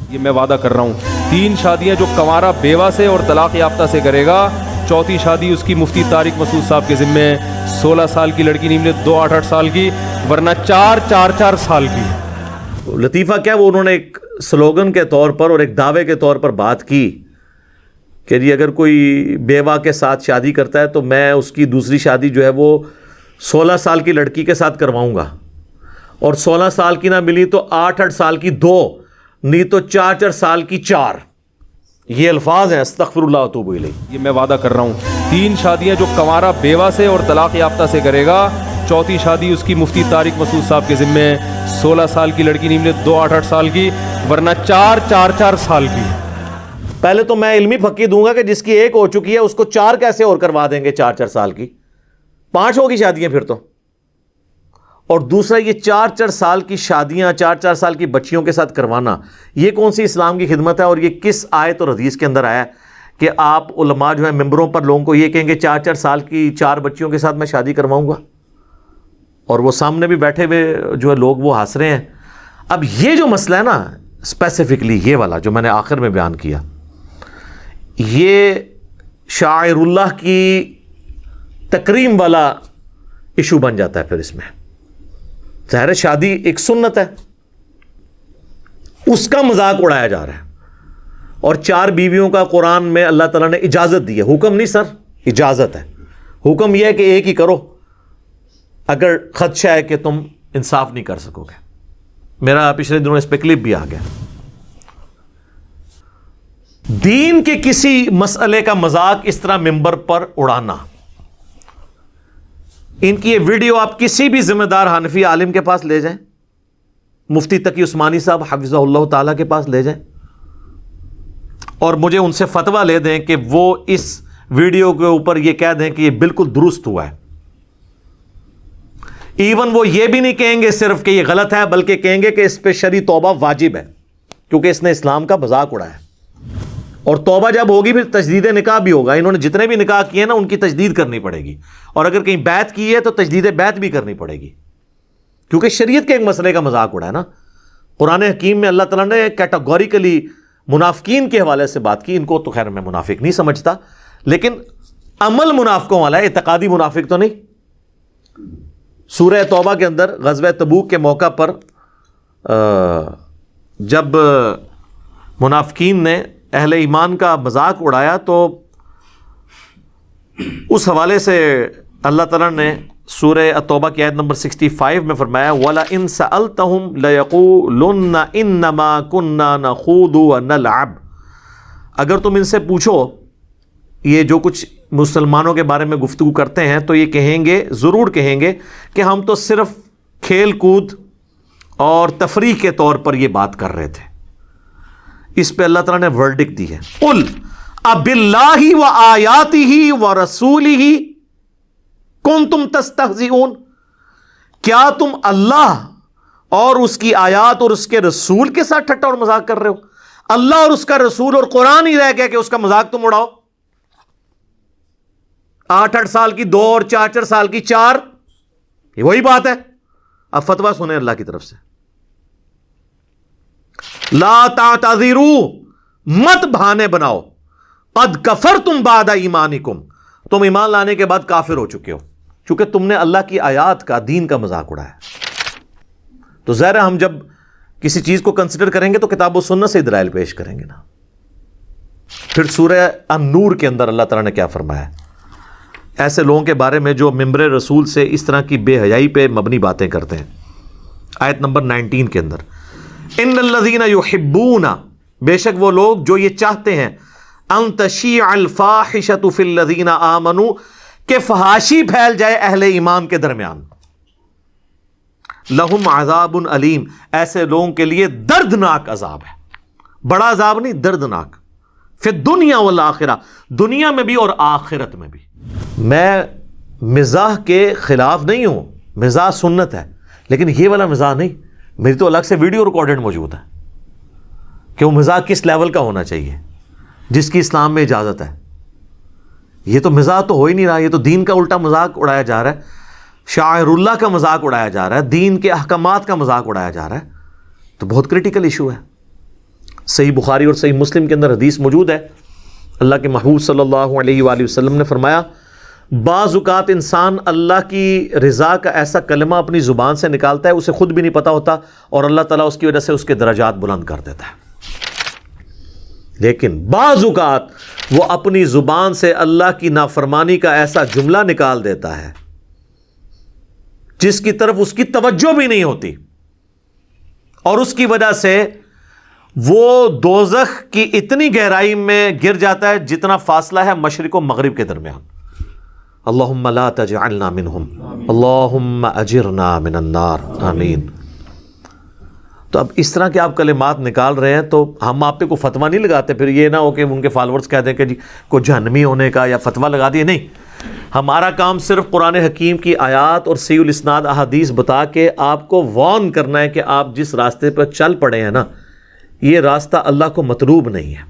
یہ میں وعدہ کر رہا ہوں 3 شادیاں جو کنوارا بیوہ سے اور طلاق یافتہ سے کرے گا، چوتھی شادی اس کی مفتی طارق مسعود صاحب کے ذمے ہے۔ 16 سال کی لڑکی نہیں ملے 2 8 سال کی، ورنہ 4 سال کی۔ لطیفہ کیا وہ انہوں نے ایک سلوگن کے طور پر اور ایک دعوے کے طور پر بات کی کہ جی اگر کوئی بیوہ کے ساتھ شادی کرتا ہے تو میں اس کی دوسری شادی جو ہے وہ 16 سال کی لڑکی کے ساتھ کرواؤں گا، اور 16 سال کی نہ ملی تو 8 سال کی 2، نہیں تو 4 سال کی 4۔ یہ الفاظ ہیں، استغفر اللہ واتوب الیہ۔ یہ میں وعدہ کر رہا ہوں 3 شادیاں جو کنوارا بیوہ سے اور طلاق یافتہ سے کرے گا، چوتھی شادی اس کی مفتی طارق مسعود صاحب کے ذمے ہے۔ 16 سال کی لڑکی نہیں ملے 2 8 سال کی، ورنہ 4 سال کی۔ پہلے تو میں علمی پھکی دوں گا کہ جس کی 1 ہو چکی ہے اس کو 4 کیسے اور کروا دیں گے 4 سال کی؟ 5 ہوگی شادیاں پھر تو۔ اور دوسرا یہ 4 سال کی شادیاں 4 سال کی بچیوں کے ساتھ کروانا، یہ کون سی اسلام کی خدمت ہے؟ اور یہ کس آیت اور حدیث کے اندر آیا ہے کہ آپ علماء جو ہیں ممبروں پر لوگوں کو یہ کہیں گے 4 سال کی 4 بچیوں کے ساتھ میں شادی کرواؤں گا، اور وہ سامنے بھی بیٹھے ہوئے جو ہے لوگ وہ ہنس رہے ہیں۔ اب یہ جو مسئلہ ہے نا اسپیسیفکلی یہ والا جو میں نے آخر میں بیان کیا، یہ شاعر اللہ کی تکریم والا ایشو بن جاتا ہے پھر اس میں۔ ظاہر شادی ایک سنت ہے، اس کا مذاق اڑایا جا رہا ہے، اور 4 بیویوں کا قرآن میں اللہ تعالیٰ نے اجازت دی ہے، حکم نہیں سر، اجازت ہے۔ حکم یہ ہے کہ ایک ہی کرو اگر خدشہ ہے کہ تم انصاف نہیں کر سکو گے۔ میرا پچھلے دنوں اس پہ کلپ بھی آ گیا۔ دین کے کسی مسئلے کا مذاق اس طرح ممبر پر اڑانا، ان کی یہ ویڈیو آپ کسی بھی ذمہ دار حنفی عالم کے پاس لے جائیں، مفتی تقی عثمانی صاحب حفظہ اللہ تعالیٰ کے پاس لے جائیں، اور مجھے ان سے فتویٰ لے دیں کہ وہ اس ویڈیو کے اوپر یہ کہہ دیں کہ یہ بالکل درست ہوا ہے۔ ایون وہ یہ بھی نہیں کہیں گے صرف کہ یہ غلط ہے، بلکہ کہیں گے کہ اس پہ شرعی توبہ واجب ہے، کیونکہ اس نے اسلام کا مذاق اڑایا ہے۔ اور توبہ جب ہوگی پھر تجدید نکاح بھی ہوگا۔ انہوں نے جتنے بھی نکاح کیے نا ان کی تجدید کرنی پڑے گی، اور اگر کہیں بیعت کی ہے تو تجدید بیعت بھی کرنی پڑے گی، کیونکہ شریعت کے ایک مسئلے کا مذاق اڑا ہے نا۔ قرآن حکیم میں اللہ تعالیٰ نے کیٹاگوریکلی منافقین کے حوالے سے بات کی۔ ان کو تو خیر میں منافق نہیں سمجھتا، لیکن عمل منافقوں والا ہے، اعتقادی منافق تو نہیں۔ سورہ توبہ کے اندر غزوہ تبوک کے موقع پر جب منافقین نے اہل ایمان کا مذاق اڑایا تو اس حوالے سے اللہ تعالیٰ نے سورہ توبہ کی آیت نمبر 65 میں فرمایا وَلَئِن سَأَلْتَهُمْ لَيَقُولُنَّ إِنَّمَا كُنَّا نَخُوضُ وَنَلْعَبُ، اگر تم ان سے پوچھو یہ جو کچھ مسلمانوں کے بارے میں گفتگو کرتے ہیں تو یہ کہیں گے، ضرور کہیں گے کہ ہم تو صرف کھیل کود اور تفریح کے طور پر یہ بات کر رہے تھے۔ اس پہ اللہ تعالیٰ نے ورڈکٹ دی ہے، قُلْ أَبِاللَّهِ وَآيَاتِهِ وَرَسُولِهِ كُنْتُمْ تَسْتَهْزِئُونَ، کیا تم اللہ اور اس کی آیات اور اس کے رسول کے ساتھ ٹھٹا اور مذاق کر رہے ہو؟ اللہ اور اس کا رسول اور قرآن ہی رہ گیا کہ اس کا مذاق تم اڑاؤ؟ 8 سال کی 2 اور 4 سال کی 4، یہ وہی بات ہے۔ اب فتویٰ سنیں اللہ کی طرف سے، لا تعتذروا، مت بہانے بناؤ، قد کفرتم بعد ایمانکم، تم ایمان لانے کے بعد کافر ہو چکے ہو، چونکہ تم نے اللہ کی آیات کا، دین کا مذاق اڑایا۔ تو ظاہر ہے ہم جب کسی چیز کو کنسیڈر کریں گے تو کتاب و سنت سے دلائل پیش کریں گے نا۔ پھر سورہ النور کے اندر اللہ تعالیٰ نے کیا فرمایا ہے ایسے لوگوں کے بارے میں جو ممبر رسول سے اس طرح کی بے حیائی پہ مبنی باتیں کرتے ہیں؟ آیت نمبر 19 کے اندر، ان الذین یحبون، بے شک وہ لوگ جو یہ چاہتے ہیں، ان تشیع الفاحشۃ فی الذین آمنوا، کہ فحاشی پھیل جائے اہل ایمان کے درمیان، لہم عذاب علیم، ایسے لوگوں کے لیے دردناک عذاب ہے، بڑا عذاب نہیں، دردناک، فی الدنیا والآخرہ، دنیا میں بھی اور آخرت میں بھی۔ میں مزاح کے خلاف نہیں ہوں، مزاح سنت ہے، لیکن یہ والا مزاح نہیں۔ میری تو الگ سے ویڈیو ریکارڈڈ موجود ہے کہ وہ مزاح کس لیول کا ہونا چاہیے جس کی اسلام میں اجازت ہے۔ یہ تو مزاح تو ہو ہی نہیں رہا، یہ تو دین کا الٹا مذاق اڑایا جا رہا ہے، شاعر اللہ کا مذاق اڑایا جا رہا ہے، دین کے احکامات کا مذاق اڑایا جا رہا ہے۔ تو بہت کریٹیکل ایشو ہے۔ صحیح بخاری اور صحیح مسلم کے اندر حدیث موجود ہے، اللہ کے محبوب صلی اللہ علیہ وآلہ وسلم نے فرمایا بعض اوقات انسان اللہ کی رضا کا ایسا کلمہ اپنی زبان سے نکالتا ہے اسے خود بھی نہیں پتا ہوتا، اور اللہ تعالیٰ اس کی وجہ سے اس کے درجات بلند کر دیتا ہے۔ لیکن بعض اوقات وہ اپنی زبان سے اللہ کی نافرمانی کا ایسا جملہ نکال دیتا ہے جس کی طرف اس کی توجہ بھی نہیں ہوتی، اور اس کی وجہ سے وہ دوزخ کی اتنی گہرائی میں گر جاتا ہے جتنا فاصلہ ہے مشرق و مغرب کے درمیان۔ اللہم لا تجعلنا منہم، اللہم اجرنا من النار، آمین۔ تو اب اس طرح کے آپ کلمات نکال رہے ہیں تو ہم آپ پہ کوئی فتویٰ نہیں لگاتے، پھر یہ نہ ہو کہ ان کے فالورز کہہ دیں کہ جی کوئی جہنمی ہونے کا یا فتویٰ لگا دیے، نہیں۔ ہمارا کام صرف قرآن حکیم کی آیات اور صحیح الاسناد احادیث بتا کے آپ کو وارن کرنا ہے کہ آپ جس راستے پر چل پڑے ہیں نا، یہ راستہ اللہ کو مطلوب نہیں ہے۔